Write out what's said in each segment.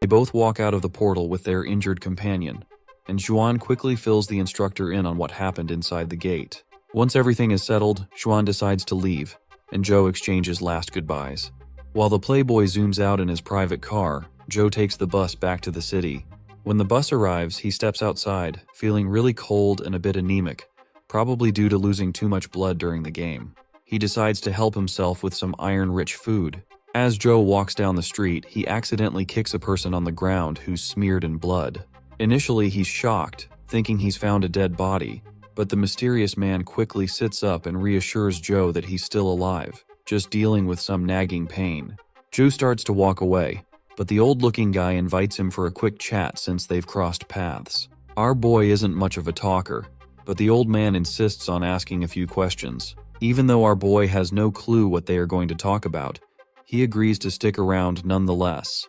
They both walk out of the portal with their injured companion, and Xuan quickly fills the instructor in on what happened inside the gate. Once everything is settled, Xuan decides to leave, and Joe exchanges last goodbyes. While the playboy zooms out in his private car, Joe takes the bus back to the city. When the bus arrives, he steps outside, feeling really cold and a bit anemic, probably due to losing too much blood during the game. He decides to help himself with some iron-rich food. As Joe walks down the street, he accidentally kicks a person on the ground who's smeared in blood. Initially, he's shocked, thinking he's found a dead body, but the mysterious man quickly sits up and reassures Joe that he's still alive, just dealing with some nagging pain. Joe starts to walk away, but the old-looking guy invites him for a quick chat since they've crossed paths. Our boy isn't much of a talker, but the old man insists on asking a few questions. Even though our boy has no clue what they are going to talk about, he agrees to stick around nonetheless.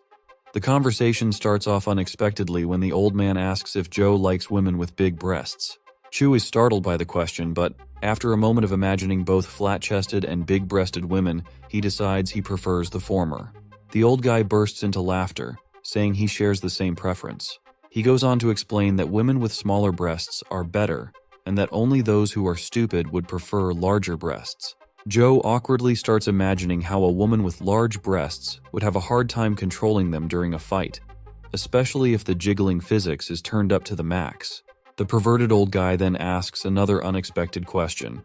The conversation starts off unexpectedly when the old man asks if Joe likes women with big breasts. Chu is startled by the question, but after a moment of imagining both flat-chested and big-breasted women, he decides he prefers the former. The old guy bursts into laughter, saying he shares the same preference. He goes on to explain that women with smaller breasts are better, and that only those who are stupid would prefer larger breasts. Joe awkwardly starts imagining how a woman with large breasts would have a hard time controlling them during a fight, especially if the jiggling physics is turned up to the max. The perverted old guy then asks another unexpected question.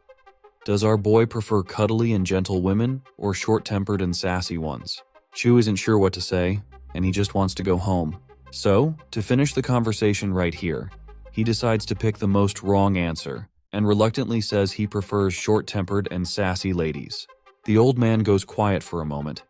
Does our boy prefer cuddly and gentle women, or short-tempered and sassy ones? Chu isn't sure what to say, and he just wants to go home. So, to finish the conversation right here, he decides to pick the most wrong answer, and reluctantly says he prefers short-tempered and sassy ladies. The old man goes quiet for a moment,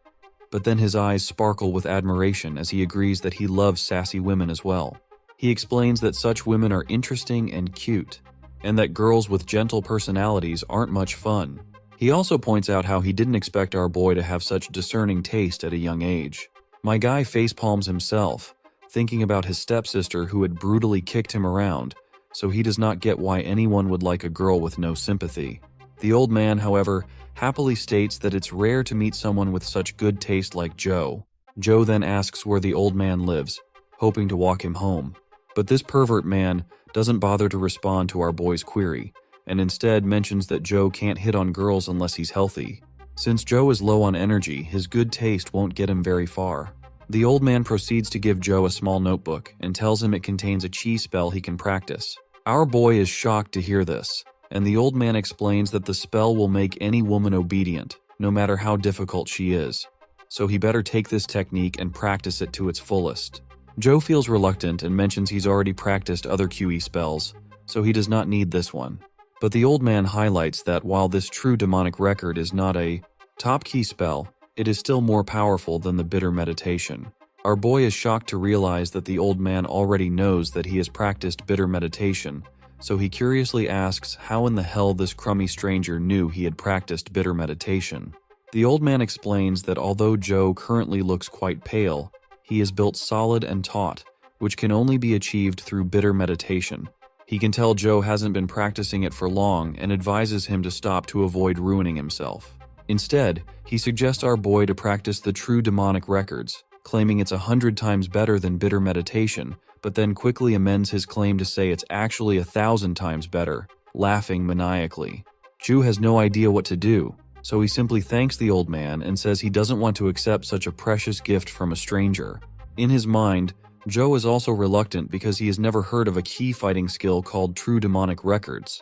but then his eyes sparkle with admiration as he agrees that he loves sassy women as well. He explains that such women are interesting and cute, and that girls with gentle personalities aren't much fun. He also points out how he didn't expect our boy to have such discerning taste at a young age. My guy facepalms himself, thinking about his stepsister who had brutally kicked him around, so he does not get why anyone would like a girl with no sympathy. The old man, however, happily states that it's rare to meet someone with such good taste like Joe. Joe then asks where the old man lives, hoping to walk him home. But this pervert man doesn't bother to respond to our boy's query, and instead mentions that Joe can't hit on girls unless he's healthy. Since Joe is low on energy, his good taste won't get him very far. The old man proceeds to give Joe a small notebook and tells him it contains a chi spell he can practice. Our boy is shocked to hear this, and the old man explains that the spell will make any woman obedient, no matter how difficult she is. So he better take this technique and practice it to its fullest. Joe feels reluctant and mentions he's already practiced other QE spells, so he does not need this one. But the old man highlights that while this true demonic record is not a top key spell, it is still more powerful than the bitter meditation. Our boy is shocked to realize that the old man already knows that he has practiced bitter meditation, so he curiously asks how in the hell this crummy stranger knew he had practiced bitter meditation. The old man explains that although Joe currently looks quite pale, he is built solid and taut, which can only be achieved through bitter meditation. He can tell Joe hasn't been practicing it for long and advises him to stop to avoid ruining himself. Instead, he suggests our boy to practice the true demonic records, claiming it's 100 times better than bitter meditation, but then quickly amends his claim to say it's actually 1,000 times better, laughing maniacally. Chu has no idea what to do, so he simply thanks the old man and says he doesn't want to accept such a precious gift from a stranger. In his mind, Joe is also reluctant because he has never heard of a key fighting skill called true demonic records,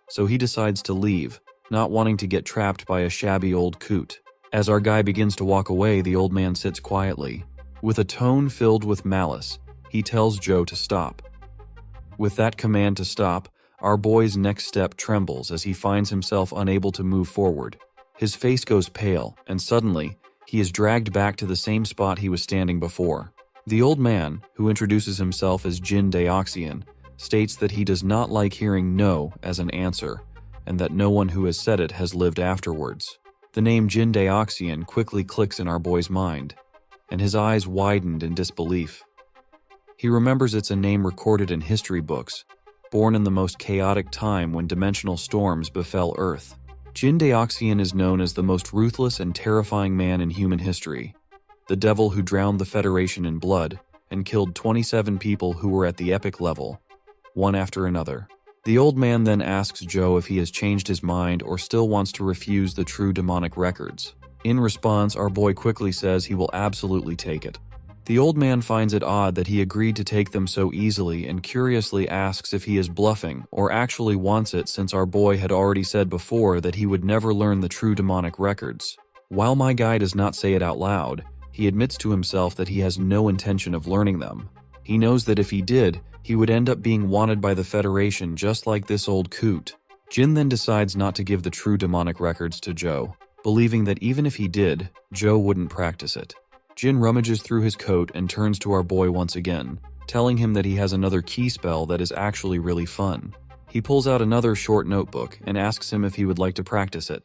so he decides to leave, not wanting to get trapped by a shabby old coot. As our guy begins to walk away, the old man sits quietly. With a tone filled with malice, he tells Joe to stop. With that command to stop, our boy's next step trembles as he finds himself unable to move forward. His face goes pale, and suddenly, he is dragged back to the same spot he was standing before. The old man, who introduces himself as Jin Deoxian, states that he does not like hearing no as an answer, and that no one who has said it has lived afterwards. The name Jin Deoxian quickly clicks in our boy's mind, and his eyes widened in disbelief. He remembers it's a name recorded in history books, born in the most chaotic time when dimensional storms befell Earth. Jin Deoxian is known as the most ruthless and terrifying man in human history, the devil who drowned the Federation in blood, and killed 27 people who were at the epic level, one after another. The old man then asks Joe if he has changed his mind or still wants to refuse the true demonic records. In response, our boy quickly says he will absolutely take it. The old man finds it odd that he agreed to take them so easily and curiously asks if he is bluffing or actually wants it, since our boy had already said before that he would never learn the true demonic records. While my guy does not say it out loud, he admits to himself that he has no intention of learning them. He knows that if he did, he would end up being wanted by the Federation just like this old coot. Jin then decides not to give the true demonic records to Joe, believing that even if he did, Joe wouldn't practice it. Jin rummages through his coat and turns to our boy once again, telling him that he has another key spell that is actually really fun. He pulls out another short notebook and asks him if he would like to practice it.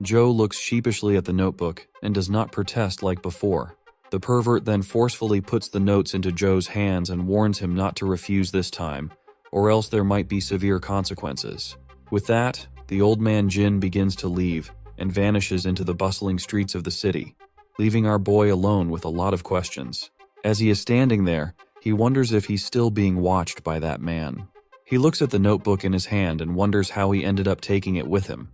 Joe looks sheepishly at the notebook and does not protest like before. The pervert then forcefully puts the notes into Joe's hands and warns him not to refuse this time, or else there might be severe consequences. With that, the old man Jin begins to leave and vanishes into the bustling streets of the city, leaving our boy alone with a lot of questions. As he is standing there, he wonders if he's still being watched by that man. He looks at the notebook in his hand and wonders how he ended up taking it with him.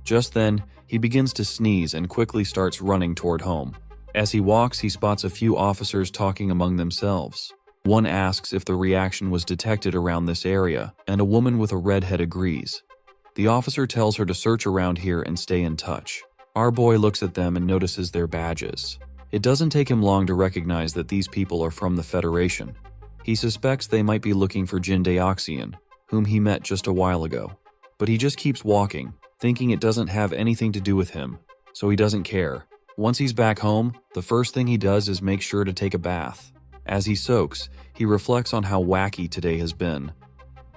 Just then, he begins to sneeze and quickly starts running toward home. As he walks, he spots a few officers talking among themselves. One asks if the reaction was detected around this area, and a woman with a red head agrees. The officer tells her to search around here and stay in touch. Our boy looks at them and notices their badges. It doesn't take him long to recognize that these people are from the Federation. He suspects they might be looking for Jin Deoxian, whom he met just a while ago. But he just keeps walking, thinking it doesn't have anything to do with him, so he doesn't care. Once he's back home, the first thing he does is make sure to take a bath. As he soaks, he reflects on how wacky today has been.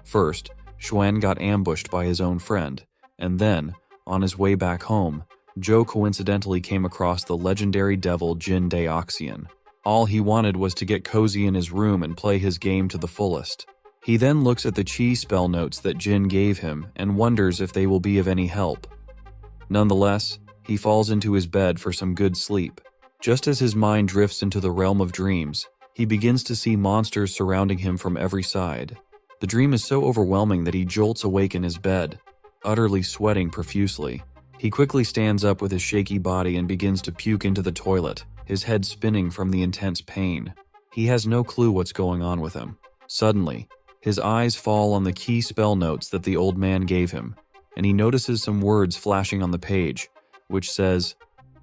First, Xuan got ambushed by his own friend, and then, on his way back home, Joe coincidentally came across the legendary devil Jin Deoxian. All he wanted was to get cozy in his room and play his game to the fullest. He then looks at the chi spell notes that Jin gave him and wonders if they will be of any help. Nonetheless, he falls into his bed for some good sleep. Just as his mind drifts into the realm of dreams, he begins to see monsters surrounding him from every side. The dream is so overwhelming that he jolts awake in his bed, utterly sweating profusely. He quickly stands up with his shaky body and begins to puke into the toilet, his head spinning from the intense pain. He has no clue what's going on with him. Suddenly, his eyes fall on the key spell notes that the old man gave him, and he notices some words flashing on the page, which says,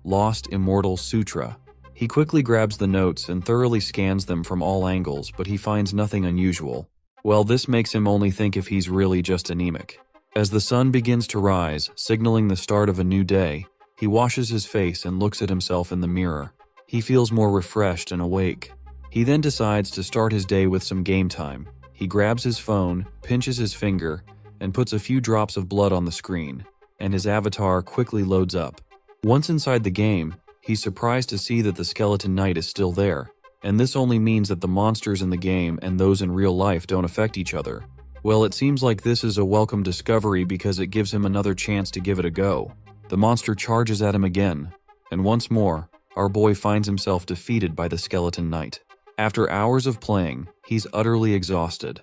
Lost Immortal Sutra. He quickly grabs the notes and thoroughly scans them from all angles, but he finds nothing unusual. Well, this makes him only think if he's really just anemic. As the sun begins to rise, signaling the start of a new day, he washes his face and looks at himself in the mirror. He feels more refreshed and awake. He then decides to start his day with some game time. He grabs his phone, pinches his finger, and puts a few drops of blood on the screen, and his avatar quickly loads up. Once inside the game, he's surprised to see that the Skeleton Knight is still there, and this only means that the monsters in the game and those in real life don't affect each other. Well, it seems like this is a welcome discovery because it gives him another chance to give it a go. The monster charges at him again, and once more, our boy finds himself defeated by the Skeleton Knight. After hours of playing, he's utterly exhausted.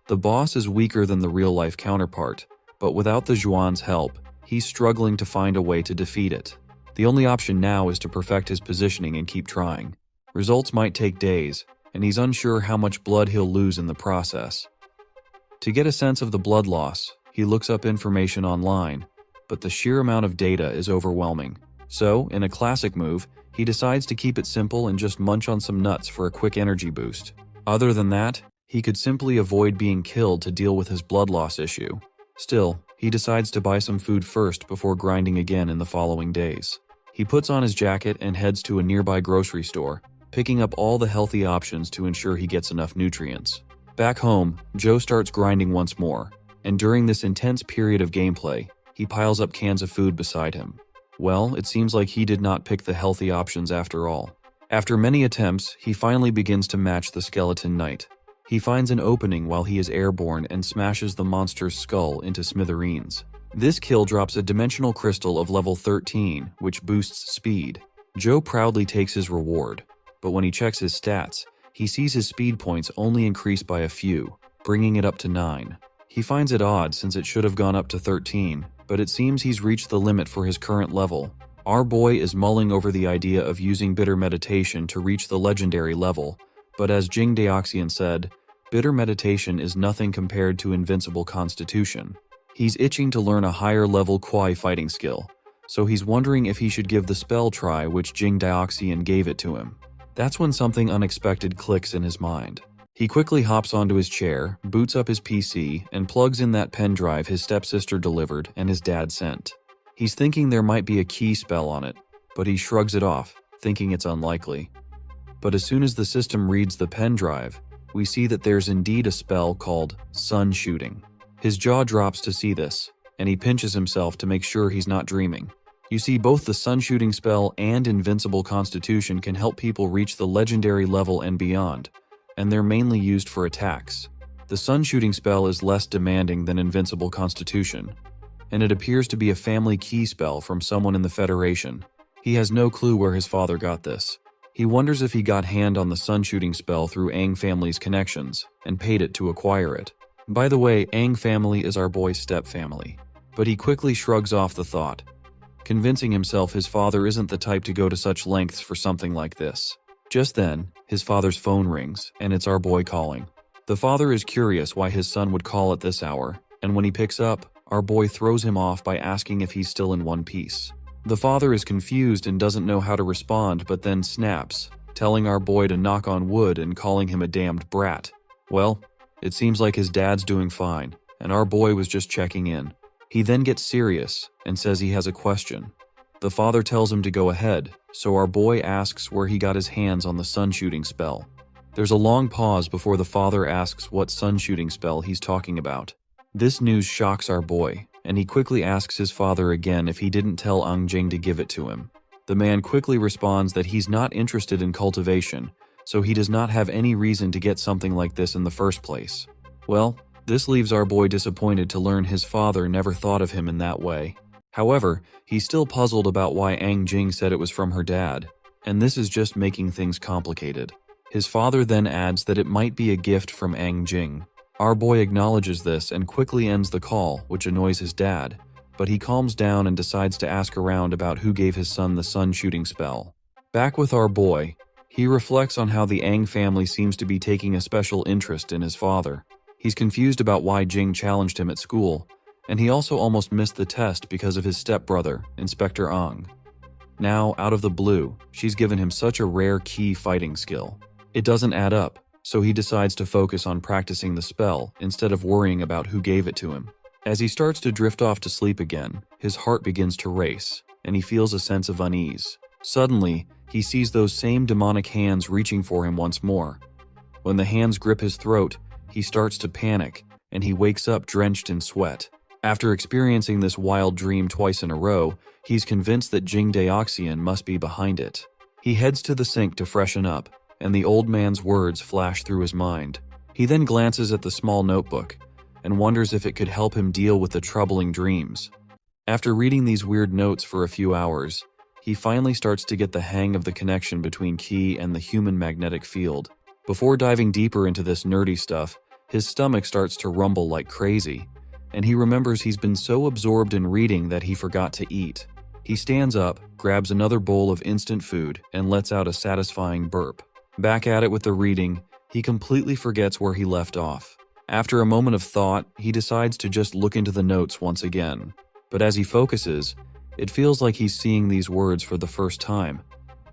The boss is weaker than the real-life counterpart, but without the Zhuan's help, he's struggling to find a way to defeat it. The only option now is to perfect his positioning and keep trying. Results might take days, and he's unsure how much blood he'll lose in the process. To get a sense of the blood loss, he looks up information online, but the sheer amount of data is overwhelming. So, in a classic move, he decides to keep it simple and just munch on some nuts for a quick energy boost. Other than that, he could simply avoid being killed to deal with his blood loss issue. Still, he decides to buy some food first before grinding again in the following days. He puts on his jacket and heads to a nearby grocery store, picking up all the healthy options to ensure he gets enough nutrients. Back home, Joe starts grinding once more, and during this intense period of gameplay, he piles up cans of food beside him. Well, it seems like he did not pick the healthy options after all. After many attempts, he finally begins to match the Skeleton Knight. He finds an opening while he is airborne and smashes the monster's skull into smithereens. This kill drops a dimensional crystal of level 13, which boosts speed. Joe proudly takes his reward, but when he checks his stats, He sees his speed points only increase by a few, bringing it up to 9. He finds it odd since it should have gone up to 13, but it seems he's reached the limit for his current level. Our boy is mulling over the idea of using bitter meditation to reach the legendary level, but as Jing Daoxian said, bitter meditation is nothing compared to invincible constitution. He's itching to learn a higher level Kwai fighting skill, so he's wondering if he should give the spell try which Jing Daoxian gave it to him. That's when something unexpected clicks in his mind. He quickly hops onto his chair, boots up his PC, and plugs in that pen drive his stepsister delivered and his dad sent. He's thinking there might be a key spell on it, but he shrugs it off, thinking it's unlikely. But as soon as the system reads the pen drive, we see that there's indeed a spell called Sun Shooting. His jaw drops to see this, and he pinches himself to make sure he's not dreaming. You see, both the Sun Shooting spell and Invincible Constitution can help people reach the legendary level and beyond, and they're mainly used for attacks. The Sun Shooting spell is less demanding than Invincible Constitution, and it appears to be a family key spell from someone in the Federation. He has no clue where his father got this. He wonders if he got hand on the Sun Shooting spell through Aang family's connections and paid it to acquire it. By the way, Aang family is our boy's step-family, but he quickly shrugs off the thought, convincing himself his father isn't the type to go to such lengths for something like this. Just then, his father's phone rings, and it's our boy calling. The father is curious why his son would call at this hour, and when he picks up, our boy throws him off by asking if he's still in one piece. The father is confused and doesn't know how to respond, but then snaps, telling our boy to knock on wood and calling him a damned brat. Well, it seems like his dad's doing fine, and our boy was just checking in. He then gets serious and says he has a question. The father tells him to go ahead, so our boy asks where he got his hands on the Sun Shooting spell. There's a long pause before the father asks what Sun Shooting spell he's talking about. This news shocks our boy, and he quickly asks his father again if he didn't tell Ang Jing to give it to him. The man quickly responds that he's not interested in cultivation, so he does not have any reason to get something like this in the first place. Well, this leaves our boy disappointed to learn his father never thought of him in that way. However, he's still puzzled about why Ang Jing said it was from her dad, and this is just making things complicated. His father then adds that it might be a gift from Ang Jing. Our boy acknowledges this and quickly ends the call, which annoys his dad, but he calms down and decides to ask around about who gave his son the Sun Shooting spell. Back with our boy, he reflects on how the Ang family seems to be taking a special interest in his father. He's confused about why Jing challenged him at school, and he also almost missed the test because of his stepbrother, Inspector Ang. Now, out of the blue, she's given him such a rare key fighting skill. It doesn't add up, so he decides to focus on practicing the spell instead of worrying about who gave it to him. As he starts to drift off to sleep again, his heart begins to race, and he feels a sense of unease. Suddenly, he sees those same demonic hands reaching for him once more. When the hands grip his throat, he starts to panic, and he wakes up drenched in sweat. After experiencing this wild dream twice in a row, he's convinced that Jing Daoxian must be behind it. He heads to the sink to freshen up, and the old man's words flash through his mind. He then glances at the small notebook, and wonders if it could help him deal with the troubling dreams. After reading these weird notes for a few hours, he finally starts to get the hang of the connection between Ki and the human magnetic field. Before diving deeper into this nerdy stuff, his stomach starts to rumble like crazy, and he remembers he's been so absorbed in reading that he forgot to eat. He stands up, grabs another bowl of instant food, and lets out a satisfying burp. Back at it with the reading, he completely forgets where he left off. After a moment of thought, he decides to just look into the notes once again. But as he focuses, it feels like he's seeing these words for the first time,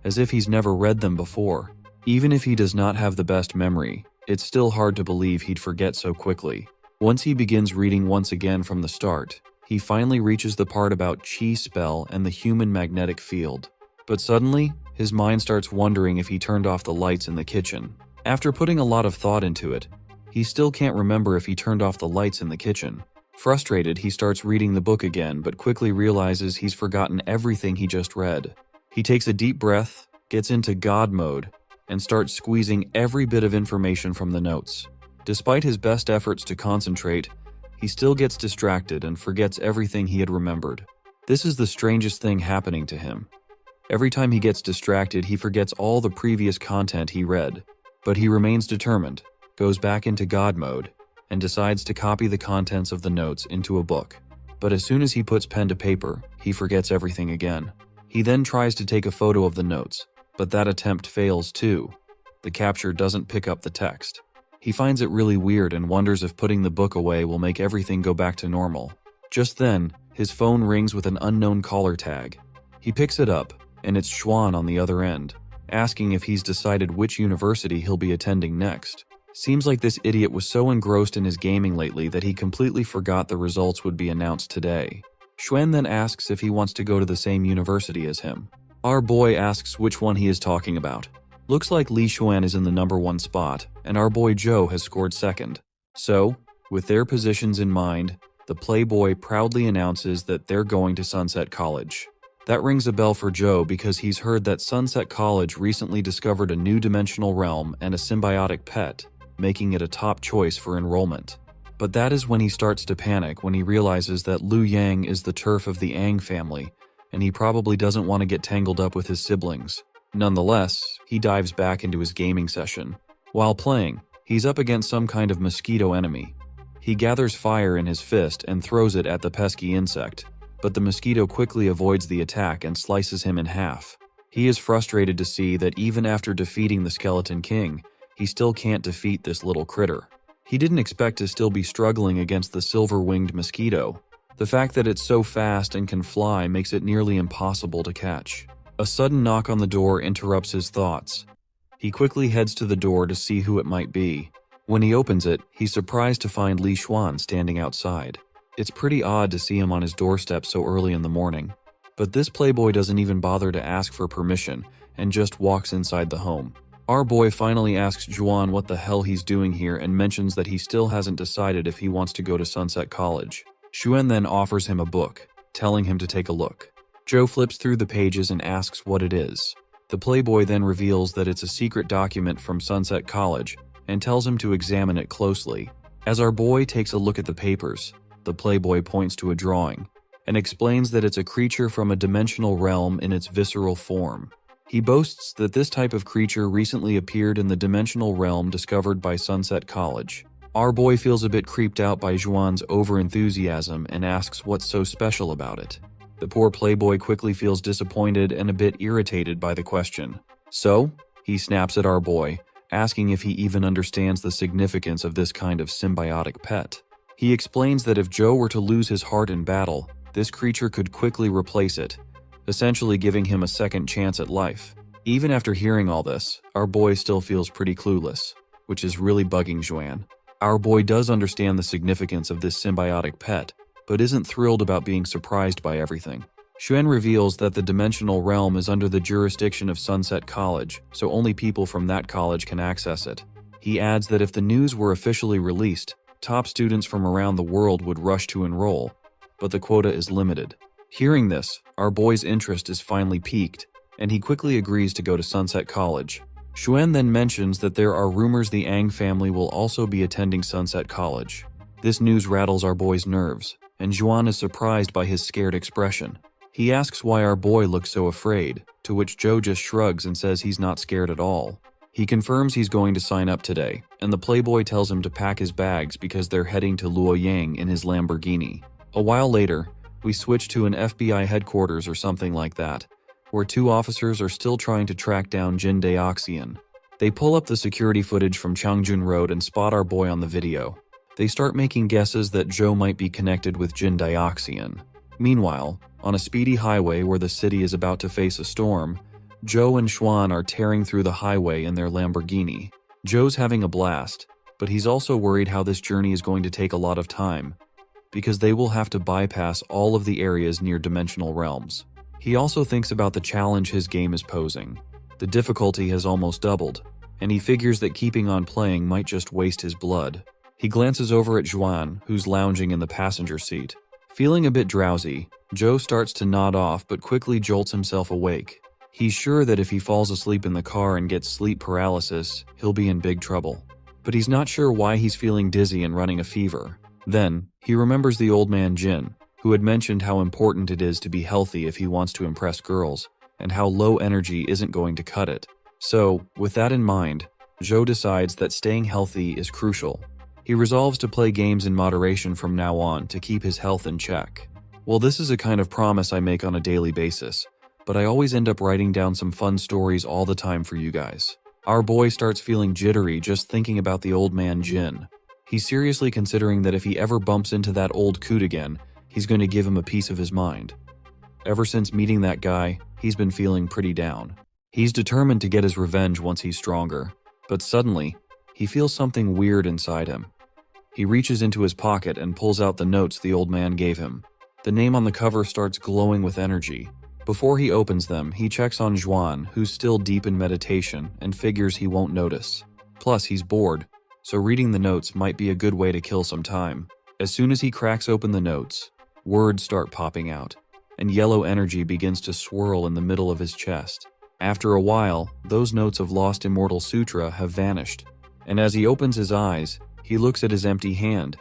as if he's never read them before. Even if he does not have the best memory, it's still hard to believe he'd forget so quickly. Once he begins reading once again from the start, he finally reaches the part about Chi spell and the human magnetic field. But suddenly, his mind starts wondering if he turned off the lights in the kitchen. After putting a lot of thought into it, he still can't remember if he turned off the lights in the kitchen. Frustrated, he starts reading the book again, but quickly realizes he's forgotten everything he just read. He takes a deep breath, gets into God mode, and starts squeezing every bit of information from the notes. Despite his best efforts to concentrate, he still gets distracted and forgets everything he had remembered. This is the strangest thing happening to him. Every time he gets distracted, he forgets all the previous content he read. But he remains determined, goes back into God mode, and decides to copy the contents of the notes into a book. But as soon as he puts pen to paper, he forgets everything again. He then tries to take a photo of the notes, but that attempt fails too. The capture doesn't pick up the text. He finds it really weird and wonders if putting the book away will make everything go back to normal. Just then, his phone rings with an unknown caller tag. He picks it up, and it's Xuan on the other end, asking if he's decided which university he'll be attending next. Seems like this idiot was so engrossed in his gaming lately that he completely forgot the results would be announced today. Xuan then asks if he wants to go to the same university as him. Our boy asks which one he is talking about. Looks like Li Xuan is in the #1 spot, and our boy Joe has scored second. So, with their positions in mind, the playboy proudly announces that they're going to Sunset College. That rings a bell for Joe because he's heard that Sunset College recently discovered a new dimensional realm and a symbiotic pet, making it a top choice for enrollment. But that is when he starts to panic when he realizes that Liu Yang is the turf of the Ang family, and he probably doesn't want to get tangled up with his siblings. Nonetheless, he dives back into his gaming session. While playing, he's up against some kind of mosquito enemy. He gathers fire in his fist and throws it at the pesky insect, but the mosquito quickly avoids the attack and slices him in half. He is frustrated to see that even after defeating the Skeleton King, he still can't defeat this little critter. He didn't expect to still be struggling against the silver-winged mosquito. The fact that it's so fast and can fly makes it nearly impossible to catch. A sudden knock on the door interrupts his thoughts. He quickly heads to the door to see who it might be. When he opens it, he's surprised to find Li Xuan standing outside. It's pretty odd to see him on his doorstep so early in the morning. But this playboy doesn't even bother to ask for permission and just walks inside the home. Our boy finally asks Juan what the hell he's doing here and mentions that he still hasn't decided if he wants to go to Sunset College. Xuan then offers him a book, telling him to take a look. Joe flips through the pages and asks what it is. The playboy then reveals that it's a secret document from Sunset College and tells him to examine it closely. As our boy takes a look at the papers, the playboy points to a drawing and explains that it's a creature from a dimensional realm in its visceral form. He boasts that this type of creature recently appeared in the dimensional realm discovered by Sunset College. Our boy feels a bit creeped out by Juan's overenthusiasm and asks what's so special about it. The poor playboy quickly feels disappointed and a bit irritated by the question. So, he snaps at our boy, asking if he even understands the significance of this kind of symbiotic pet. He explains that if Joe were to lose his heart in battle, this creature could quickly replace it, essentially giving him a second chance at life. Even after hearing all this, our boy still feels pretty clueless, which is really bugging Xuan. Our boy does understand the significance of this symbiotic pet, but isn't thrilled about being surprised by everything. Xuan reveals that the dimensional realm is under the jurisdiction of Sunset College, so only people from that college can access it. He adds that if the news were officially released, top students from around the world would rush to enroll, but the quota is limited. Hearing this, our boy's interest is finally piqued, and he quickly agrees to go to Sunset College. Xuan then mentions that there are rumors the Ang family will also be attending Sunset College. This news rattles our boy's nerves, and Xuan is surprised by his scared expression. He asks why our boy looks so afraid, to which Joe just shrugs and says he's not scared at all. He confirms he's going to sign up today, and the playboy tells him to pack his bags because they're heading to Luoyang in his Lamborghini. A while later, we switch to an FBI headquarters or something like that, where two officers are still trying to track down Jin Daoxian. They pull up the security footage from Changjun Road and spot our boy on the video. They start making guesses that Joe might be connected with Jin Daoxian. Meanwhile, on a speedy highway where the city is about to face a storm, Joe and Xuan are tearing through the highway in their Lamborghini. Joe's having a blast, but he's also worried how this journey is going to take a lot of time, because they will have to bypass all of the areas near dimensional realms. He also thinks about the challenge his game is posing. The difficulty has almost doubled, and he figures that keeping on playing might just waste his blood. He glances over at Xuan, who's lounging in the passenger seat. Feeling a bit drowsy, Joe starts to nod off but quickly jolts himself awake. He's sure that if he falls asleep in the car and gets sleep paralysis, he'll be in big trouble. But he's not sure why he's feeling dizzy and running a fever. Then, he remembers the old man Jin, who had mentioned how important it is to be healthy if he wants to impress girls, and how low energy isn't going to cut it. So, with that in mind, Joe decides that staying healthy is crucial. He resolves to play games in moderation from now on to keep his health in check. Well, this is a kind of promise I make on a daily basis, but I always end up writing down some fun stories all the time for you guys. Our boy starts feeling jittery just thinking about the old man Jin. He's seriously considering that if he ever bumps into that old coot again, he's going to give him a piece of his mind. Ever since meeting that guy, he's been feeling pretty down. He's determined to get his revenge once he's stronger, but suddenly, he feels something weird inside him. He reaches into his pocket and pulls out the notes the old man gave him. The name on the cover starts glowing with energy. Before he opens them, he checks on Juan, who's still deep in meditation, and figures he won't notice. Plus, he's bored, so reading the notes might be a good way to kill some time. As soon as he cracks open the notes, words start popping out, and yellow energy begins to swirl in the middle of his chest. After a while, those notes of Lost Immortal Sutra have vanished, and as he opens his eyes, he looks at his empty hand,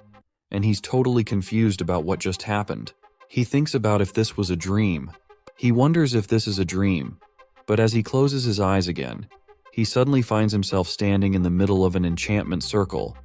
and he's totally confused about what just happened. He thinks about if this was a dream. He wonders if this is a dream, but as he closes his eyes again, he suddenly finds himself standing in the middle of an enchantment circle,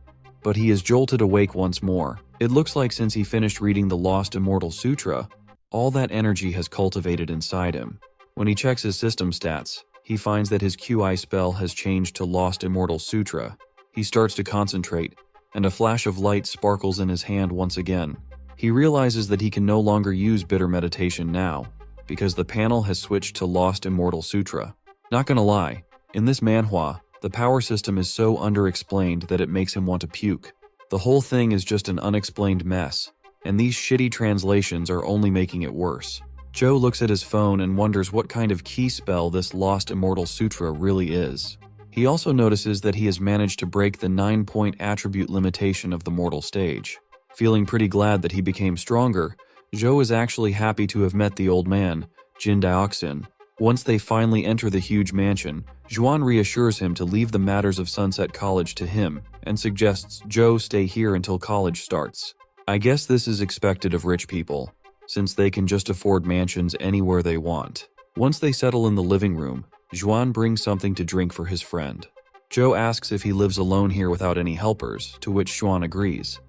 but he is jolted awake once more. It looks like since he finished reading the Lost Immortal Sutra, all that energy has cultivated inside him. When he checks his system stats, he finds that his QI spell has changed to Lost Immortal Sutra. He starts to concentrate, and a flash of light sparkles in his hand once again. He realizes that he can no longer use bitter meditation now, because the panel has switched to Lost Immortal Sutra. Not gonna lie, in this manhwa, the power system is so underexplained that it makes him want to puke. The whole thing is just an unexplained mess, and these shitty translations are only making it worse. Joe looks at his phone and wonders what kind of key spell this Lost Immortal Sutra really is. He also notices that he has managed to break the 9-point attribute limitation of the mortal stage. Feeling pretty glad that he became stronger, Joe is actually happy to have met the old man, Jin Daoxin. Once they finally enter the huge mansion, Juan reassures him to leave the matters of Sunset College to him and suggests Joe stay here until college starts. I guess this is expected of rich people, since they can just afford mansions anywhere they want. Once they settle in the living room, Juan brings something to drink for his friend. Joe asks if he lives alone here without any helpers, to which Juan agrees.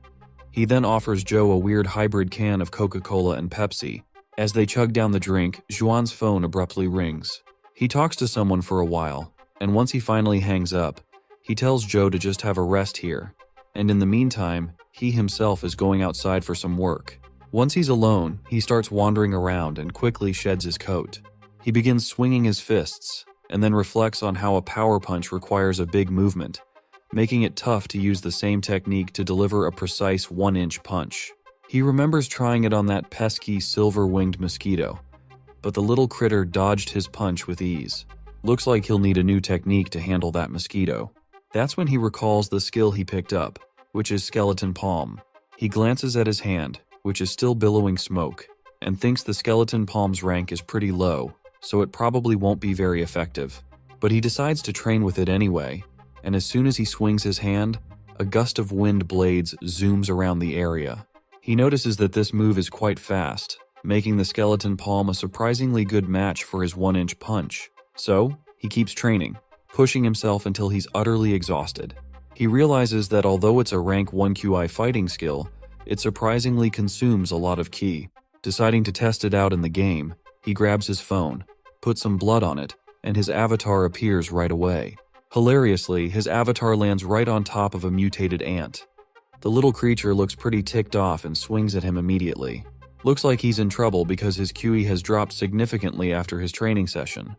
He then offers Joe a weird hybrid can of Coca-Cola and Pepsi. As they chug down the drink, Juan's phone abruptly rings. He talks to someone for a while, and once he finally hangs up, he tells Joe to just have a rest here. And in the meantime, he himself is going outside for some work. Once he's alone, he starts wandering around and quickly sheds his coat. He begins swinging his fists, and then reflects on how a power punch requires a big movement, making it tough to use the same technique to deliver a precise 1-inch punch. He remembers trying it on that pesky silver-winged mosquito, but the little critter dodged his punch with ease. Looks like he'll need a new technique to handle that mosquito. That's when he recalls the skill he picked up, which is Skeleton Palm. He glances at his hand, which is still billowing smoke, and thinks the Skeleton Palm's rank is pretty low, so it probably won't be very effective. But he decides to train with it anyway, and as soon as he swings his hand, a gust of wind blades zooms around the area. He notices that this move is quite fast, making the Skeleton Palm a surprisingly good match for his 1-inch punch. So, he keeps training, pushing himself until he's utterly exhausted. He realizes that although it's a rank 1 QI fighting skill, it surprisingly consumes a lot of ki. Deciding to test it out in the game, he grabs his phone, puts some blood on it, and his avatar appears right away. Hilariously, his avatar lands right on top of a mutated ant. The little creature looks pretty ticked off and swings at him immediately. Looks like he's in trouble because his QE has dropped significantly after his training session,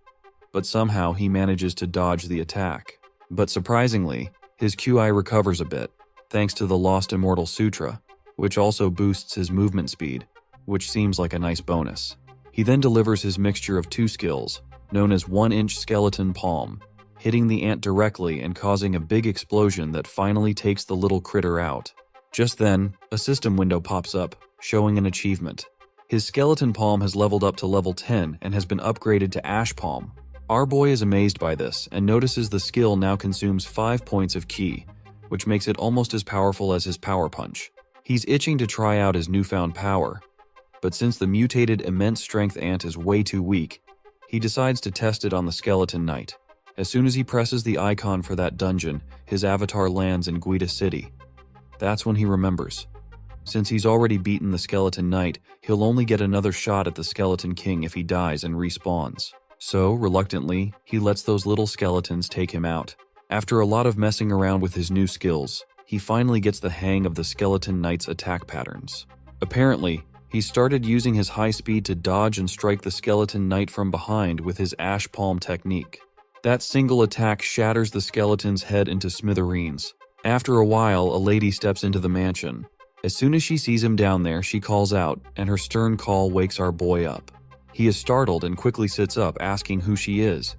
but somehow he manages to dodge the attack. But surprisingly, his QI recovers a bit, thanks to the Lost Immortal Sutra, which also boosts his movement speed, which seems like a nice bonus. He then delivers his mixture of 2 skills, known as 1-inch Skeleton Palm, hitting the ant directly and causing a big explosion that finally takes the little critter out. Just then, a system window pops up, showing an achievement. His Skeleton Palm has leveled up to level 10 and has been upgraded to Ash Palm. Our boy is amazed by this and notices the skill now consumes 5 points of ki, which makes it almost as powerful as his power punch. He's itching to try out his newfound power, but since the mutated immense strength ant is way too weak, he decides to test it on the Skeleton Knight. As soon as he presses the icon for that dungeon, his avatar lands in Guida City. That's when he remembers. Since he's already beaten the Skeleton Knight, he'll only get another shot at the Skeleton King if he dies and respawns. So, reluctantly, he lets those little skeletons take him out. After a lot of messing around with his new skills, he finally gets the hang of the Skeleton Knight's attack patterns. Apparently, he started using his high speed to dodge and strike the Skeleton Knight from behind with his Ash Palm technique. That single attack shatters the skeleton's head into smithereens. After a while, a lady steps into the mansion. As soon as she sees him down there, she calls out, and her stern call wakes our boy up. He is startled and quickly sits up, asking who she is.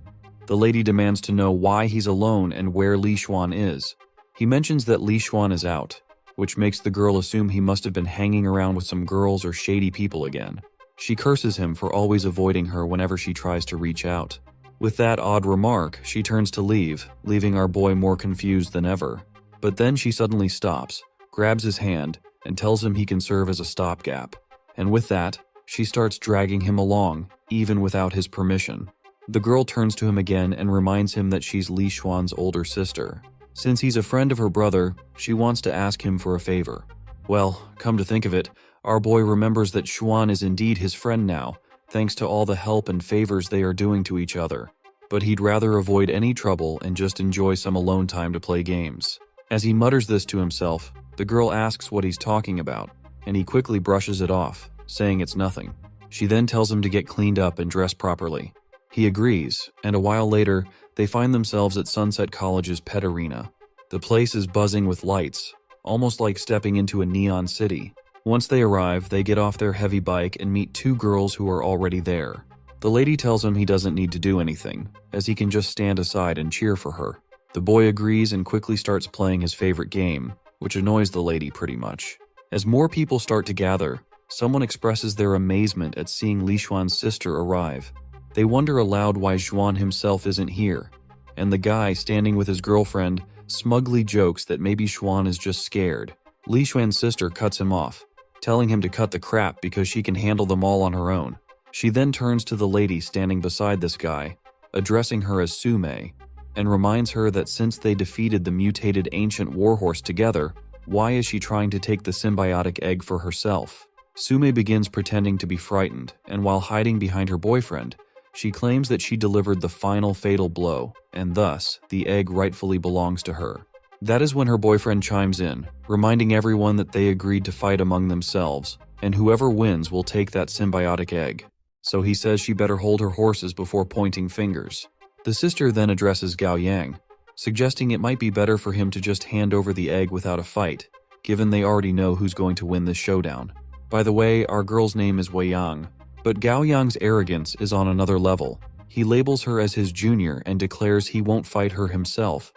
The lady demands to know why he's alone and where Li Xuan is. He mentions that Li Xuan is out, which makes the girl assume he must have been hanging around with some girls or shady people again. She curses him for always avoiding her whenever she tries to reach out. With that odd remark, she turns to leave, leaving our boy more confused than ever. But then she suddenly stops, grabs his hand, and tells him he can serve as a stopgap. And with that, she starts dragging him along, even without his permission. The girl turns to him again and reminds him that she's Li Xuan's older sister. Since he's a friend of her brother, she wants to ask him for a favor. Well, come to think of it, our boy remembers that Xuan is indeed his friend now, thanks to all the help and favors they are doing to each other. But he'd rather avoid any trouble and just enjoy some alone time to play games. As he mutters this to himself, the girl asks what he's talking about, and he quickly brushes it off, saying it's nothing. She then tells him to get cleaned up and dress properly. He agrees, and a while later, they find themselves at Sunset College's pet arena. The place is buzzing with lights, almost like stepping into a neon city. Once they arrive, they get off their heavy bike and meet two girls who are already there. The lady tells him he doesn't need to do anything, as he can just stand aside and cheer for her. The boy agrees and quickly starts playing his favorite game, which annoys the lady pretty much. As more people start to gather, someone expresses their amazement at seeing Li Xuan's sister arrive. They wonder aloud why Xuan himself isn't here, and the guy standing with his girlfriend smugly jokes that maybe Xuan is just scared. Li Xuan's sister cuts him off, telling him to cut the crap because she can handle them all on her own. She then turns to the lady standing beside this guy, addressing her as Sume, and reminds her that since they defeated the mutated ancient warhorse together, why is she trying to take the symbiotic egg for herself? Sume begins pretending to be frightened, and while hiding behind her boyfriend, she claims that she delivered the final fatal blow, and thus, the egg rightfully belongs to her. That is when her boyfriend chimes in, reminding everyone that they agreed to fight among themselves, and whoever wins will take that symbiotic egg. So he says she better hold her horses before pointing fingers. The sister then addresses Gao Yang, suggesting it might be better for him to just hand over the egg without a fight, given they already know who's going to win this showdown. By the way, our girl's name is Wei Yang, but Gao Yang's arrogance is on another level. He labels her as his junior and declares he won't fight her himself,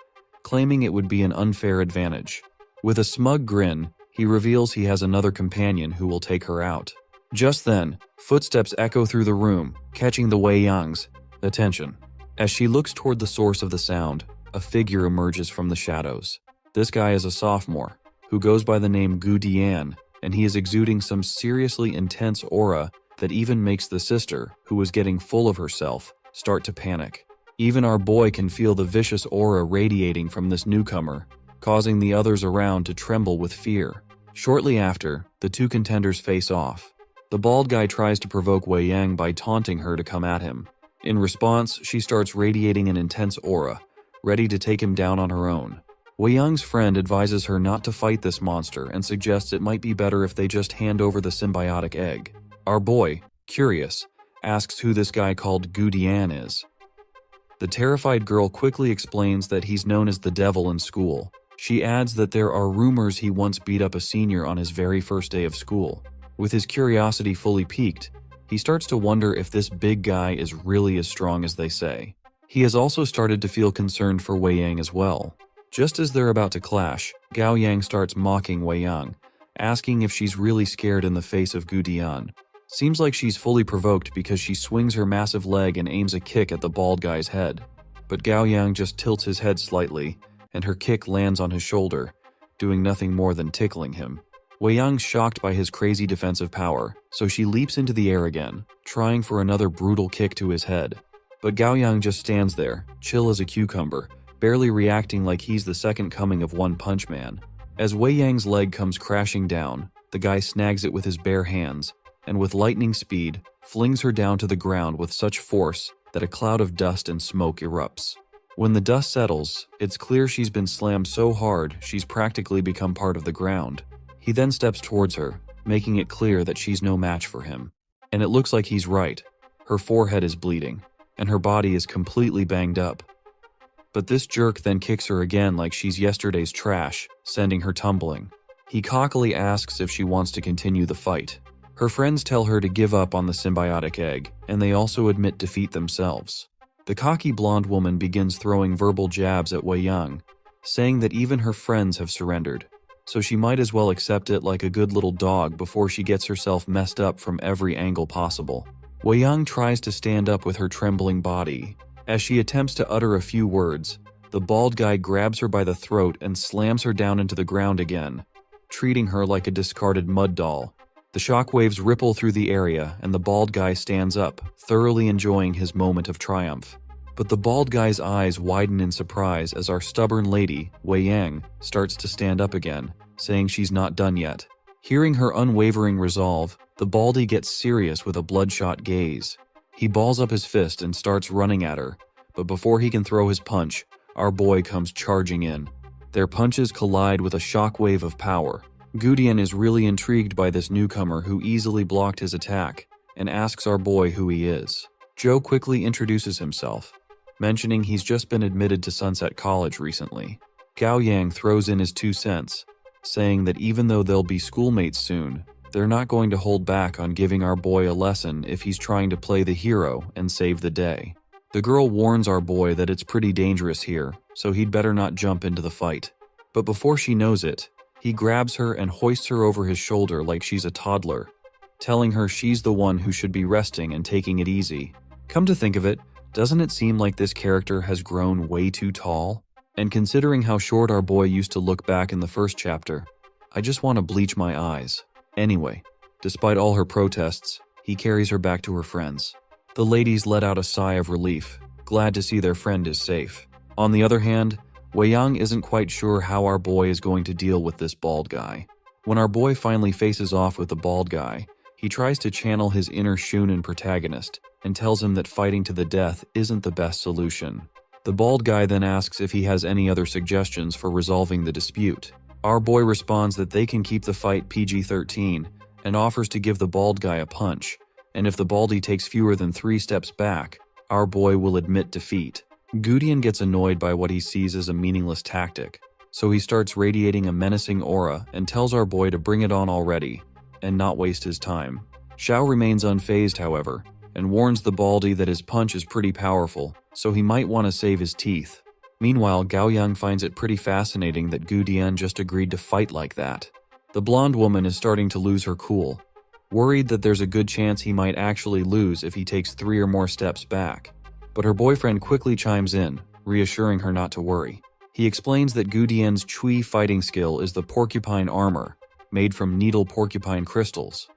claiming it would be an unfair advantage. With a smug grin, he reveals he has another companion who will take her out. Just then, footsteps echo through the room, catching the Wei Yang's attention. As she looks toward the source of the sound, a figure emerges from the shadows. This guy is a sophomore, who goes by the name Gu Dian, and he is exuding some seriously intense aura that even makes the sister, who was getting full of herself, start to panic. Even our boy can feel the vicious aura radiating from this newcomer, causing the others around to tremble with fear. Shortly after, the two contenders face off. The bald guy tries to provoke Wei Yang by taunting her to come at him. In response, she starts radiating an intense aura, ready to take him down on her own. Wei Yang's friend advises her not to fight this monster and suggests it might be better if they just hand over the symbiotic egg. Our boy, curious, asks who this guy called Gu Dian is. The terrified girl quickly explains that he's known as the devil in school. She adds that there are rumors he once beat up a senior on his very first day of school. With his curiosity fully piqued, he starts to wonder if this big guy is really as strong as they say. He has also started to feel concerned for Wei Yang as well. Just as they're about to clash, Gao Yang starts mocking Wei Yang, asking if she's really scared in the face of Gu Dian. Seems like she's fully provoked because she swings her massive leg and aims a kick at the bald guy's head. But Gao Yang just tilts his head slightly, and her kick lands on his shoulder, doing nothing more than tickling him. Wei Yang's shocked by his crazy defensive power, so she leaps into the air again, trying for another brutal kick to his head. But Gao Yang just stands there, chill as a cucumber, barely reacting like he's the second coming of One Punch Man. As Wei Yang's leg comes crashing down, the guy snags it with his bare hands, and with lightning speed, flings her down to the ground with such force that a cloud of dust and smoke erupts. When the dust settles, it's clear she's been slammed so hard she's practically become part of the ground. He then steps towards her, making it clear that she's no match for him. And it looks like he's right. Her forehead is bleeding, and her body is completely banged up. But this jerk then kicks her again like she's yesterday's trash, sending her tumbling. He cockily asks if she wants to continue the fight. Her friends tell her to give up on the symbiotic egg, and they also admit defeat themselves. The cocky blonde woman begins throwing verbal jabs at Wei Yang, saying that even her friends have surrendered, so she might as well accept it like a good little dog before she gets herself messed up from every angle possible. Wei Yang tries to stand up with her trembling body. As she attempts to utter a few words, the bald guy grabs her by the throat and slams her down into the ground again, treating her like a discarded mud doll. The shockwaves ripple through the area and the bald guy stands up, thoroughly enjoying his moment of triumph. But the bald guy's eyes widen in surprise as our stubborn lady, Wei Yang, starts to stand up again, saying she's not done yet. Hearing her unwavering resolve, the baldy gets serious with a bloodshot gaze. He balls up his fist and starts running at her, but before he can throw his punch, our boy comes charging in. Their punches collide with a shockwave of power. Gudian is really intrigued by this newcomer who easily blocked his attack, and asks our boy who he is. Joe quickly introduces himself, mentioning he's just been admitted to Sunset College recently. Gao Yang throws in his 2 cents, saying that even though they'll be schoolmates soon, they're not going to hold back on giving our boy a lesson if he's trying to play the hero and save the day. The girl warns our boy that it's pretty dangerous here, so he'd better not jump into the fight. But before she knows it, he grabs her and hoists her over his shoulder like she's a toddler, telling her she's the one who should be resting and taking it easy. Come to think of it, doesn't it seem like this character has grown way too tall? And considering how short our boy used to look back in the first chapter, I just want to bleach my eyes. Anyway, despite all her protests, he carries her back to her friends. The ladies let out a sigh of relief, glad to see their friend is safe. On the other hand, Wei Yang isn't quite sure how our boy is going to deal with this bald guy. When our boy finally faces off with the bald guy, he tries to channel his inner Shunin protagonist and tells him that fighting to the death isn't the best solution. The bald guy then asks if he has any other suggestions for resolving the dispute. Our boy responds that they can keep the fight PG-13 and offers to give the bald guy a punch, and if the baldy takes fewer than 3 steps back, our boy will admit defeat. Gudian gets annoyed by what he sees as a meaningless tactic, so he starts radiating a menacing aura and tells our boy to bring it on already, and not waste his time. Xiao remains unfazed, however, and warns the baldy that his punch is pretty powerful, so he might want to save his teeth. Meanwhile, Gao Yang finds it pretty fascinating that Gudian just agreed to fight like that. The blonde woman is starting to lose her cool, worried that there's a good chance he might actually lose if he takes 3 or more steps back. But her boyfriend quickly chimes in, reassuring her not to worry. He explains that Gudian's Chui fighting skill is the porcupine armor, made from needle porcupine crystals.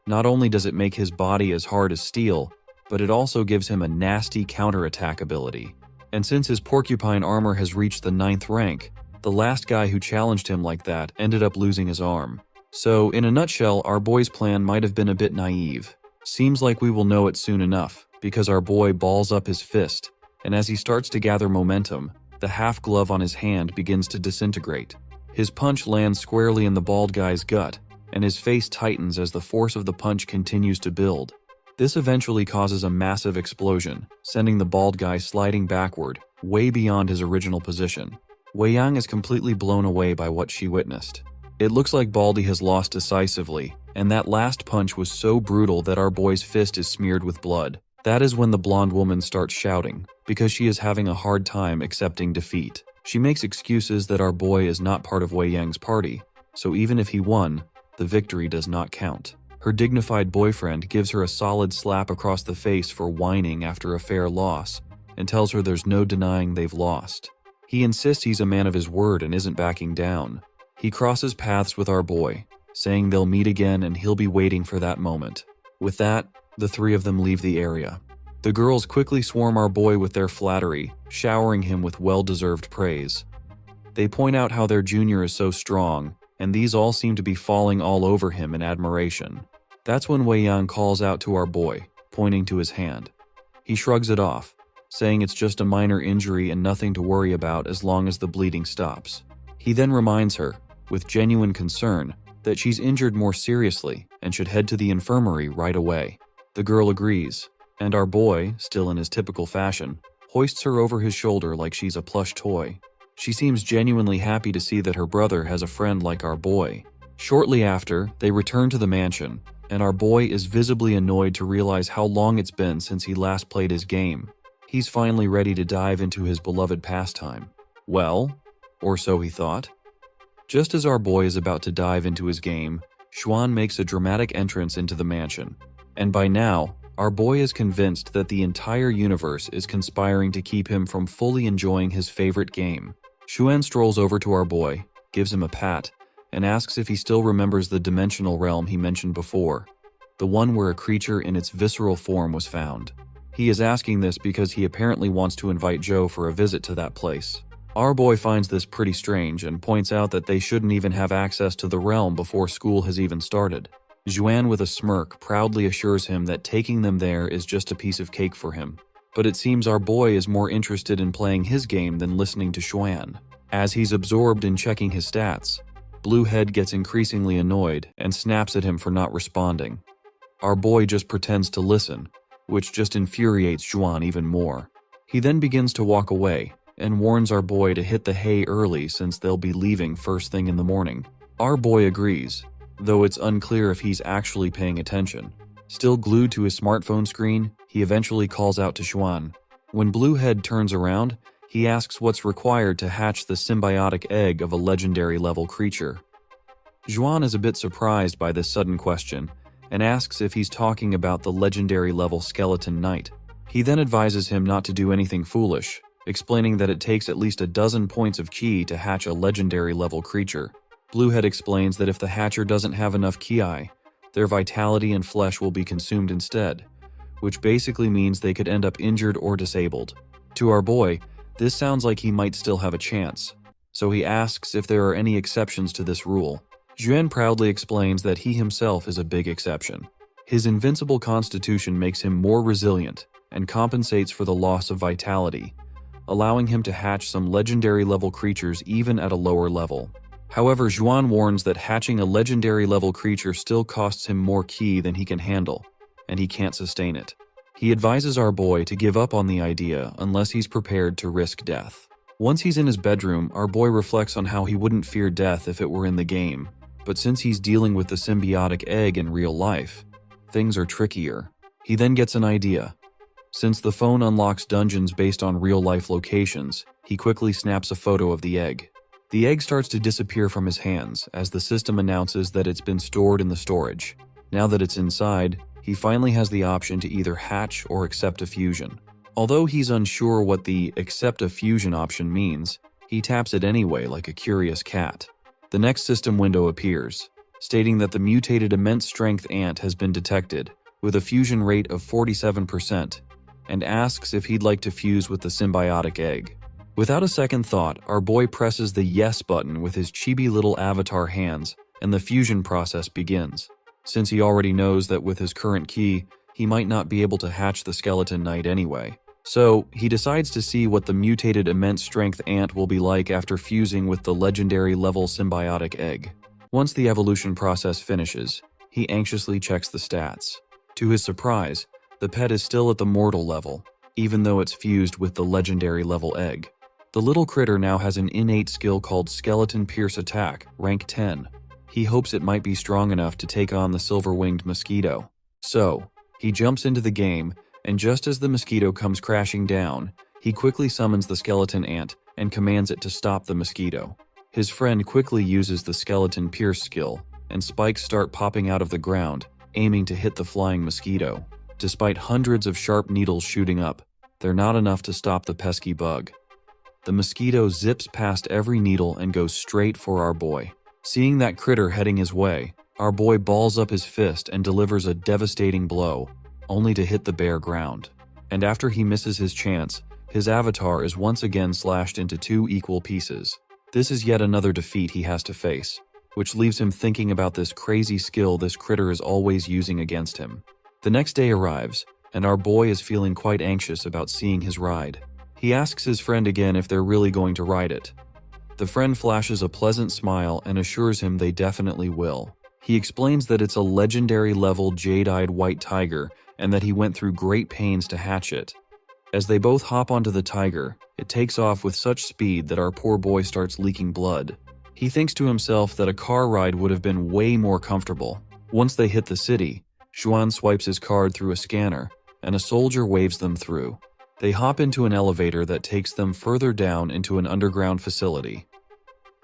Not only does it make his body as hard as steel, but it also gives him a nasty counterattack ability. And since his porcupine armor has reached the 9th rank, the last guy who challenged him like that ended up losing his arm. So, in a nutshell, our boy's plan might have been a bit naive. Seems like we will know it soon enough, because our boy balls up his fist, and as he starts to gather momentum, the half-glove on his hand begins to disintegrate. His punch lands squarely in the bald guy's gut, and his face tightens as the force of the punch continues to build. This eventually causes a massive explosion, sending the bald guy sliding backward, way beyond his original position. Wei Yang is completely blown away by what she witnessed. It looks like Baldy has lost decisively, and that last punch was so brutal that our boy's fist is smeared with blood. That is when the blonde woman starts shouting, because she is having a hard time accepting defeat. She makes excuses that our boy is not part of Wei Yang's party, so even if he won, the victory does not count. Her dignified boyfriend gives her a solid slap across the face for whining after a fair loss, and tells her there's no denying they've lost. He insists he's a man of his word and isn't backing down. He crosses paths with our boy, saying they'll meet again and he'll be waiting for that moment. With that, the 3 of them leave the area. The girls quickly swarm our boy with their flattery, showering him with well-deserved praise. They point out how their junior is so strong, and these all seem to be falling all over him in admiration. That's when Wei Yang calls out to our boy, pointing to his hand. He shrugs it off, saying it's just a minor injury and nothing to worry about as long as the bleeding stops. He then reminds her, with genuine concern, that she's injured more seriously and should head to the infirmary right away. The girl agrees, and our boy, still in his typical fashion, hoists her over his shoulder like she's a plush toy. She seems genuinely happy to see that her brother has a friend like our boy. Shortly after, they return to the mansion, and our boy is visibly annoyed to realize how long it's been since he last played his game. He's finally ready to dive into his beloved pastime. Well, or so he thought. Just as our boy is about to dive into his game, Xuan makes a dramatic entrance into the mansion. And by now, our boy is convinced that the entire universe is conspiring to keep him from fully enjoying his favorite game. Xuan strolls over to our boy, gives him a pat, and asks if he still remembers the dimensional realm he mentioned before, the one where a creature in its visceral form was found. He is asking this because he apparently wants to invite Joe for a visit to that place. Our boy finds this pretty strange and points out that they shouldn't even have access to the realm before school has even started. Xuan, with a smirk, proudly assures him that taking them there is just a piece of cake for him. But it seems our boy is more interested in playing his game than listening to Xuan. As he's absorbed in checking his stats, Bluehead gets increasingly annoyed and snaps at him for not responding. Our boy just pretends to listen, which just infuriates Xuan even more. He then begins to walk away, and warns our boy to hit the hay early since they'll be leaving first thing in the morning. Our boy agrees, though it's unclear if he's actually paying attention. Still glued to his smartphone screen, he eventually calls out to Xuan. When Bluehead turns around, he asks what's required to hatch the symbiotic egg of a legendary level creature. Xuan is a bit surprised by this sudden question, and asks if he's talking about the legendary level skeleton knight. He then advises him not to do anything foolish, explaining that it takes at least a dozen points of ki to hatch a legendary level creature. Bluehead explains that if the hatcher doesn't have enough ki, their vitality and flesh will be consumed instead, which basically means they could end up injured or disabled. To our boy, this sounds like he might still have a chance, so he asks if there are any exceptions to this rule. Xuan proudly explains that he himself is a big exception. His invincible constitution makes him more resilient and compensates for the loss of vitality, allowing him to hatch some legendary level creatures even at a lower level. However, Xuan warns that hatching a legendary level creature still costs him more ki than he can handle, and he can't sustain it. He advises our boy to give up on the idea unless he's prepared to risk death. Once he's in his bedroom, our boy reflects on how he wouldn't fear death if it were in the game, but since he's dealing with the symbiotic egg in real life, things are trickier. He then gets an idea. Since the phone unlocks dungeons based on real-life locations, he quickly snaps a photo of the egg. The egg starts to disappear from his hands as the system announces that it's been stored in the storage. Now that it's inside, he finally has the option to either hatch or accept a fusion. Although he's unsure what the accept a fusion option means, he taps it anyway like a curious cat. The next system window appears, stating that the mutated immense strength ant has been detected, with a fusion rate of 47%, and asks if he'd like to fuse with the symbiotic egg. Without a second thought, our boy presses the yes button with his chibi little avatar hands, and the fusion process begins. Since he already knows that with his current ki, he might not be able to hatch the skeleton knight anyway. So, he decides to see what the mutated immense strength ant will be like after fusing with the legendary level symbiotic egg. Once the evolution process finishes, he anxiously checks the stats. To his surprise, the pet is still at the mortal level, even though it's fused with the legendary level egg. The little critter now has an innate skill called Skeleton Pierce Attack, rank 10. He hopes it might be strong enough to take on the silver-winged mosquito. So, he jumps into the game, and just as the mosquito comes crashing down, he quickly summons the skeleton ant and commands it to stop the mosquito. His friend quickly uses the Skeleton Pierce skill, and spikes start popping out of the ground, aiming to hit the flying mosquito. Despite hundreds of sharp needles shooting up, they're not enough to stop the pesky bug. The mosquito zips past every needle and goes straight for our boy. Seeing that critter heading his way, our boy balls up his fist and delivers a devastating blow, only to hit the bare ground. and after he misses his chance, his avatar is once again slashed into 2 equal pieces. This is yet another defeat he has to face, which leaves him thinking about this crazy skill this critter is always using against him. The next day arrives, and our boy is feeling quite anxious about seeing his ride. He asks his friend again if they're really going to ride it. The friend flashes a pleasant smile and assures him they definitely will. He explains that it's a legendary level jade-eyed white tiger and that he went through great pains to hatch it. As they both hop onto the tiger, it takes off with such speed that our poor boy starts leaking blood. He thinks to himself that a car ride would have been way more comfortable. Once they hit the city, Xuan swipes his card through a scanner, and a soldier waves them through. They hop into an elevator that takes them further down into an underground facility.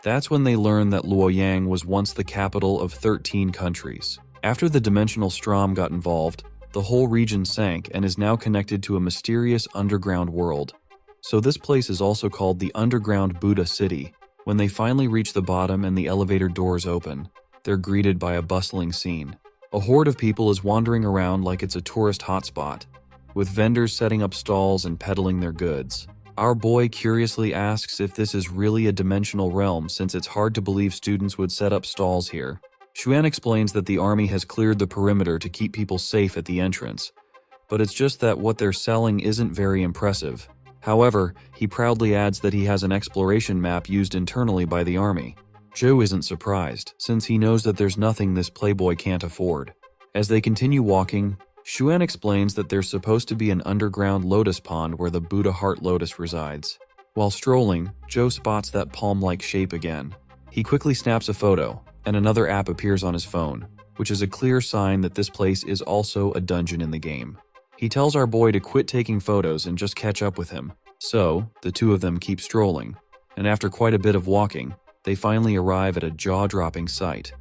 That's when they learn that Luoyang was once the capital of 13 countries. After the dimensional Strom got involved, the whole region sank and is now connected to a mysterious underground world. So this place is also called the Underground Buddha City. When they finally reach the bottom and the elevator doors open, they're greeted by a bustling scene. A horde of people is wandering around like it's a tourist hotspot, with vendors setting up stalls and peddling their goods. Our boy curiously asks if this is really a dimensional realm since it's hard to believe students would set up stalls here. Xuan explains that the army has cleared the perimeter to keep people safe at the entrance, but it's just that what they're selling isn't very impressive. However, he proudly adds that he has an exploration map used internally by the army. Joe isn't surprised, since he knows that there's nothing this playboy can't afford. As they continue walking, Xuan explains that there's supposed to be an underground lotus pond where the Buddha heart lotus resides. While strolling, Joe spots that palm-like shape again. He quickly snaps a photo, and another app appears on his phone, which is a clear sign that this place is also a dungeon in the game. He tells our boy to quit taking photos and just catch up with him. So, the two of them keep strolling, and after quite a bit of walking, they finally arrive at a jaw-dropping sight,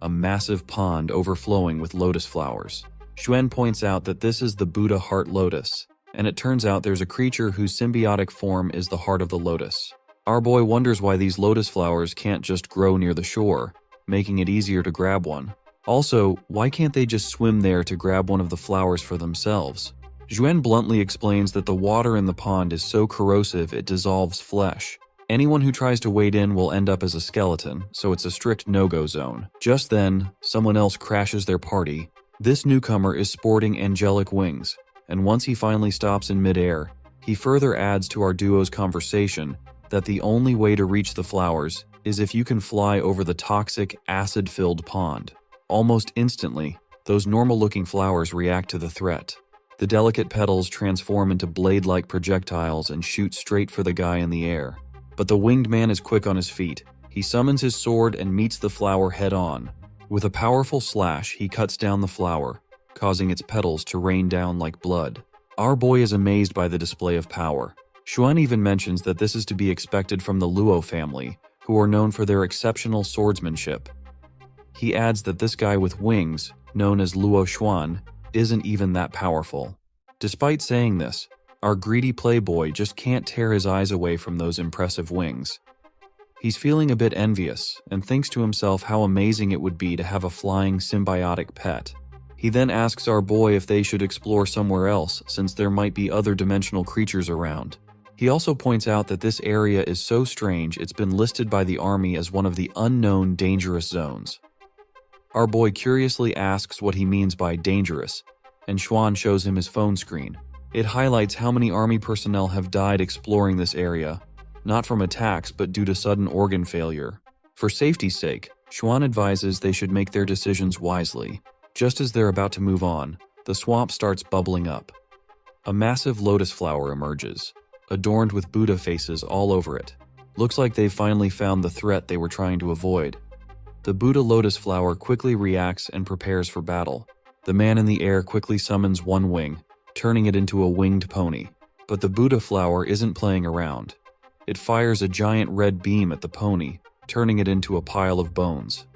a massive pond overflowing with lotus flowers. Xuan points out that this is the Buddha heart lotus, and it turns out there's a creature whose symbiotic form is the heart of the lotus. Our boy wonders why these lotus flowers can't just grow near the shore, making it easier to grab one. Also, why can't they just swim there to grab one of the flowers for themselves? Xuan bluntly explains that the water in the pond is so corrosive it dissolves flesh. Anyone who tries to wade in will end up as a skeleton, so it's a strict no-go zone. Just then, someone else crashes their party. This newcomer is sporting angelic wings, and once he finally stops in midair, he further adds to our duo's conversation that the only way to reach the flowers is if you can fly over the toxic, acid-filled pond. Almost instantly, those normal-looking flowers react to the threat. The delicate petals transform into blade-like projectiles and shoot straight for the guy in the air. But the winged man is quick on his feet. He summons his sword and meets the flower head-on. With a powerful slash, he cuts down the flower, causing its petals to rain down like blood. Our boy is amazed by the display of power. Xuan even mentions that this is to be expected from the Luo family, who are known for their exceptional swordsmanship. He adds that this guy with wings, known as Luo Xuan, isn't even that powerful. Despite saying this, our greedy playboy just can't tear his eyes away from those impressive wings. He's feeling a bit envious and thinks to himself how amazing it would be to have a flying symbiotic pet. He then asks our boy if they should explore somewhere else since there might be other dimensional creatures around. He also points out that this area is so strange it's been listed by the army as one of the unknown dangerous zones. Our boy curiously asks what he means by dangerous, and Xuan shows him his phone screen. It highlights how many army personnel have died exploring this area, not from attacks but due to sudden organ failure. For safety's sake, Xuan advises they should make their decisions wisely. Just as they're about to move on, the swamp starts bubbling up. A massive lotus flower emerges, adorned with Buddha faces all over it. Looks like they've finally found the threat they were trying to avoid. The Buddha lotus flower quickly reacts and prepares for battle. The man in the air quickly summons one wing, turning it into a winged pony. But the Buddha flower isn't playing around. It fires a giant red beam at the pony, turning it into a pile of bones.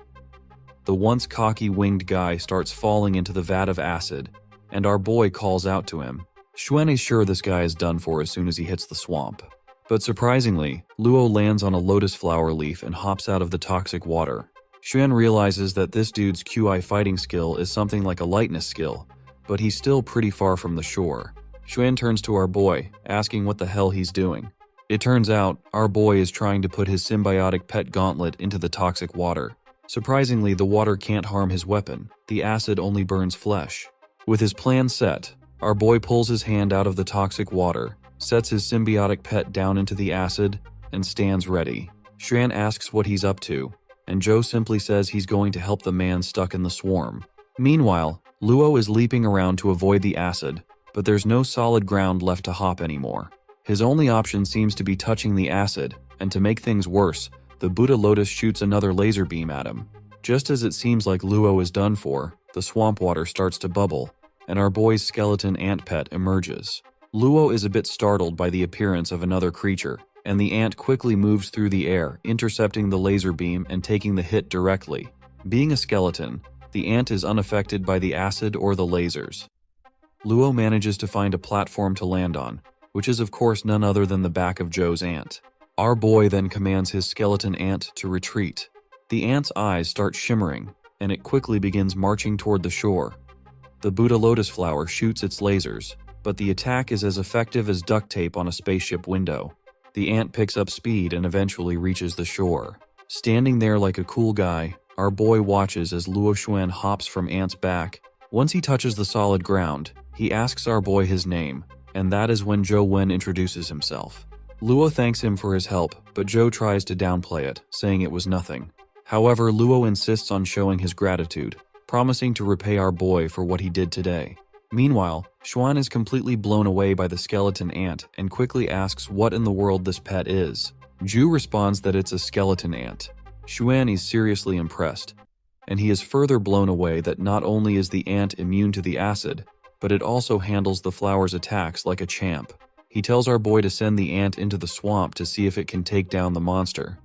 The once cocky winged guy starts falling into the vat of acid, and our boy calls out to him. Xuan is sure this guy is done for as soon as he hits the swamp. But surprisingly, Luo lands on a lotus flower leaf and hops out of the toxic water. Xuan realizes that this dude's QI fighting skill is something like a lightness skill, but he's still pretty far from the shore. Xuan turns to our boy, asking what the hell he's doing. It turns out, our boy is trying to put his symbiotic pet gauntlet into the toxic water. Surprisingly, the water can't harm his weapon. The acid only burns flesh. With his plan set, our boy pulls his hand out of the toxic water, sets his symbiotic pet down into the acid, and stands ready. Xuan asks what he's up to, and Joe simply says he's going to help the man stuck in the swarm. Meanwhile, Luo is leaping around to avoid the acid, but there's no solid ground left to hop anymore. His only option seems to be touching the acid, and to make things worse, the Buddha Lotus shoots another laser beam at him. Just as it seems like Luo is done for, the swamp water starts to bubble, and our boy's skeleton ant pet emerges. Luo is a bit startled by the appearance of another creature, and the ant quickly moves through the air, intercepting the laser beam and taking the hit directly. Being a skeleton, the ant is unaffected by the acid or the lasers. Luo manages to find a platform to land on, which is of course none other than the back of Joe's ant. Our boy then commands his skeleton ant to retreat. The ant's eyes start shimmering, and it quickly begins marching toward the shore. The Buddha Lotus flower shoots its lasers, but the attack is as effective as duct tape on a spaceship window. The ant picks up speed and eventually reaches the shore. Standing there like a cool guy, our boy watches as Luo Xuan hops from Ant's back. Once he touches the solid ground, he asks our boy his name, and that is when Zhou Wen introduces himself. Luo thanks him for his help, but Zhou tries to downplay it, saying it was nothing. However, Luo insists on showing his gratitude, promising to repay our boy for what he did today. Meanwhile, Xuan is completely blown away by the skeleton ant and quickly asks what in the world this pet is. Zhu responds that it's a skeleton ant. Xuan is seriously impressed, and he is further blown away that not only is the ant immune to the acid, but it also handles the flower's attacks like a champ. He tells our boy to send the ant into the swamp to see if it can take down the monster.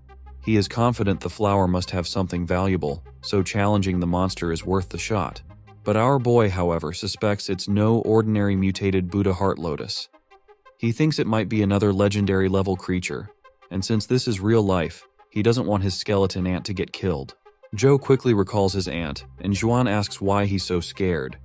He is confident the flower must have something valuable, so challenging the monster is worth the shot. But our boy, however, suspects it's no ordinary mutated Buddha Heart Lotus. He thinks it might be another legendary level creature, and since this is real life, he doesn't want his skeleton ant to get killed. Zhou quickly recalls his ant, and Xuan asks why he's so scared,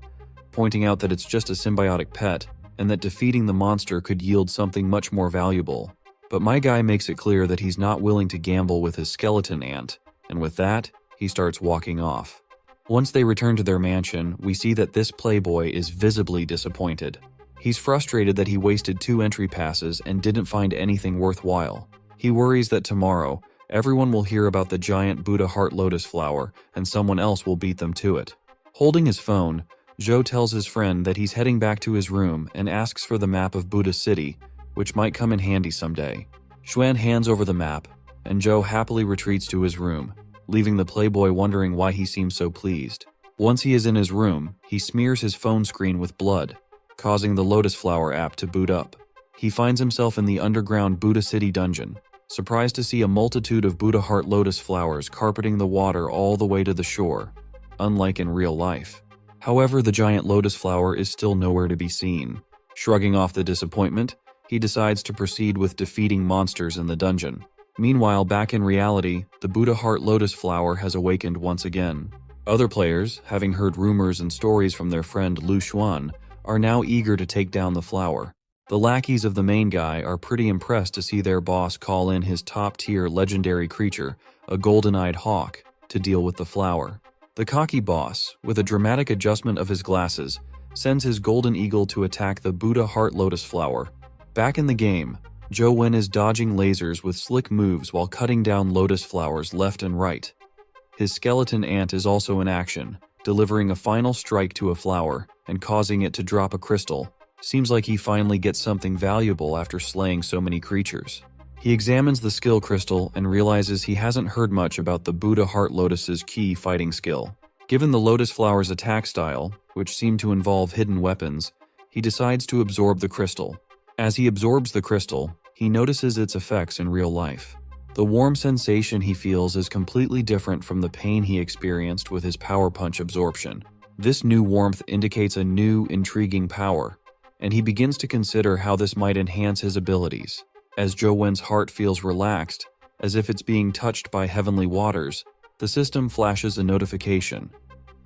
pointing out that it's just a symbiotic pet, and that defeating the monster could yield something much more valuable. But my guy makes it clear that he's not willing to gamble with his skeleton ant, and with that, he starts walking off. Once they return to their mansion, we see that this playboy is visibly disappointed. He's frustrated that he wasted 2 entry passes and didn't find anything worthwhile. He worries that tomorrow, everyone will hear about the giant Buddha Heart Lotus flower and someone else will beat them to it. Holding his phone, Zhou tells his friend that he's heading back to his room and asks for the map of Buddha City, which might come in handy someday. Xuan hands over the map, and Zhou happily retreats to his room, leaving the playboy wondering why he seems so pleased. Once he is in his room, he smears his phone screen with blood, causing the Lotus Flower app to boot up. He finds himself in the underground Buddha City dungeon, surprised to see a multitude of Buddha Heart Lotus flowers carpeting the water all the way to the shore, unlike in real life. However, the giant lotus flower is still nowhere to be seen. Shrugging off the disappointment, he decides to proceed with defeating monsters in the dungeon. Meanwhile, back in reality, the Buddha Heart Lotus flower has awakened once again. Other players, having heard rumors and stories from their friend Lu Xuan, are now eager to take down the flower. The lackeys of the main guy are pretty impressed to see their boss call in his top-tier legendary creature, a golden-eyed hawk, to deal with the flower. The cocky boss, with a dramatic adjustment of his glasses, sends his golden eagle to attack the Buddha Heart Lotus flower. Back in the game, Zhou Wen is dodging lasers with slick moves while cutting down lotus flowers left and right. His skeleton ant is also in action, delivering a final strike to a flower and causing it to drop a crystal. Seems like he finally gets something valuable after slaying so many creatures. He examines the skill crystal and realizes he hasn't heard much about the Buddha Heart Lotus's key fighting skill. Given the lotus flower's attack style, which seemed to involve hidden weapons, he decides to absorb the crystal. As he absorbs the crystal, he notices its effects in real life. The warm sensation he feels is completely different from the pain he experienced with his power punch absorption. This new warmth indicates a new, intriguing power, and he begins to consider how this might enhance his abilities. As Zhou Wen's heart feels relaxed, as if it's being touched by heavenly waters, the system flashes a notification.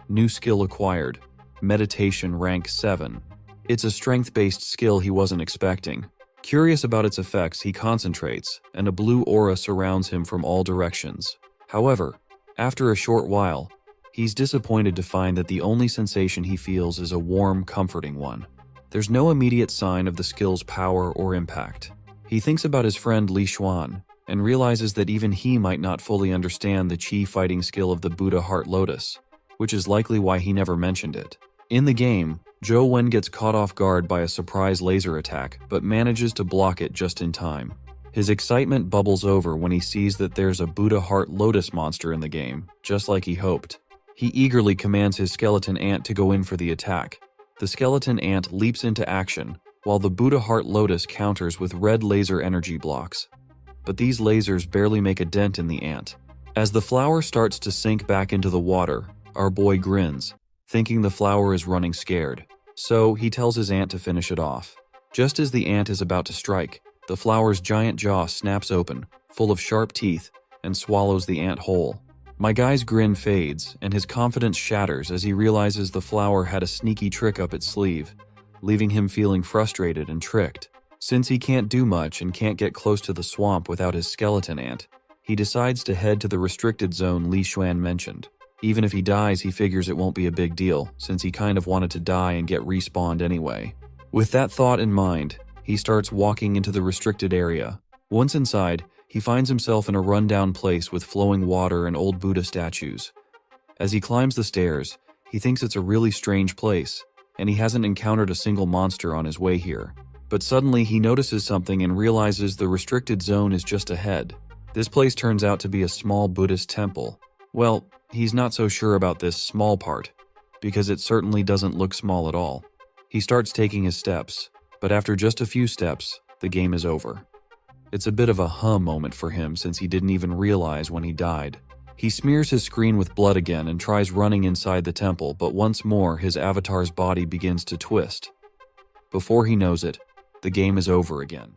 New skill acquired. Meditation rank 7. It's a strength-based skill he wasn't expecting. Curious about its effects, he concentrates, and a blue aura surrounds him from all directions. However, after a short while, he's disappointed to find that the only sensation he feels is a warm, comforting one. There's no immediate sign of the skill's power or impact. He thinks about his friend Li Xuan, and realizes that even he might not fully understand the Qi fighting skill of the Buddha Heart Lotus, which is likely why he never mentioned it. In the game, Zhou Wen gets caught off guard by a surprise laser attack, but manages to block it just in time. His excitement bubbles over when he sees that there's a Buddha Heart Lotus monster in the game, just like he hoped. He eagerly commands his skeleton ant to go in for the attack. The skeleton ant leaps into action, while the Buddha Heart Lotus counters with red laser energy blocks. But these lasers barely make a dent in the ant. As the flower starts to sink back into the water, our boy grins, thinking the flower is running scared. So he tells his ant to finish it off. Just as the ant is about to strike, the flower's giant jaw snaps open, full of sharp teeth, and swallows the ant whole. My guy's grin fades, and his confidence shatters as he realizes the flower had a sneaky trick up its sleeve, leaving him feeling frustrated and tricked. Since he can't do much and can't get close to the swamp without his skeleton ant, he decides to head to the restricted zone Li Xuan mentioned. Even if he dies, he figures it won't be a big deal, since he kind of wanted to die and get respawned anyway. With that thought in mind, he starts walking into the restricted area. Once inside, he finds himself in a rundown place with flowing water and old Buddha statues. As he climbs the stairs, he thinks it's a really strange place, and he hasn't encountered a single monster on his way here. But suddenly he notices something and realizes the restricted zone is just ahead. This place turns out to be a small Buddhist temple. Well, he's not so sure about this small part, because it certainly doesn't look small at all. He starts taking his steps, but after just a few steps, the game is over. It's a bit of a huh moment for him since he didn't even realize when he died. He smears his screen with blood again and tries running inside the temple, but once more his avatar's body begins to twist. Before he knows it, the game is over again.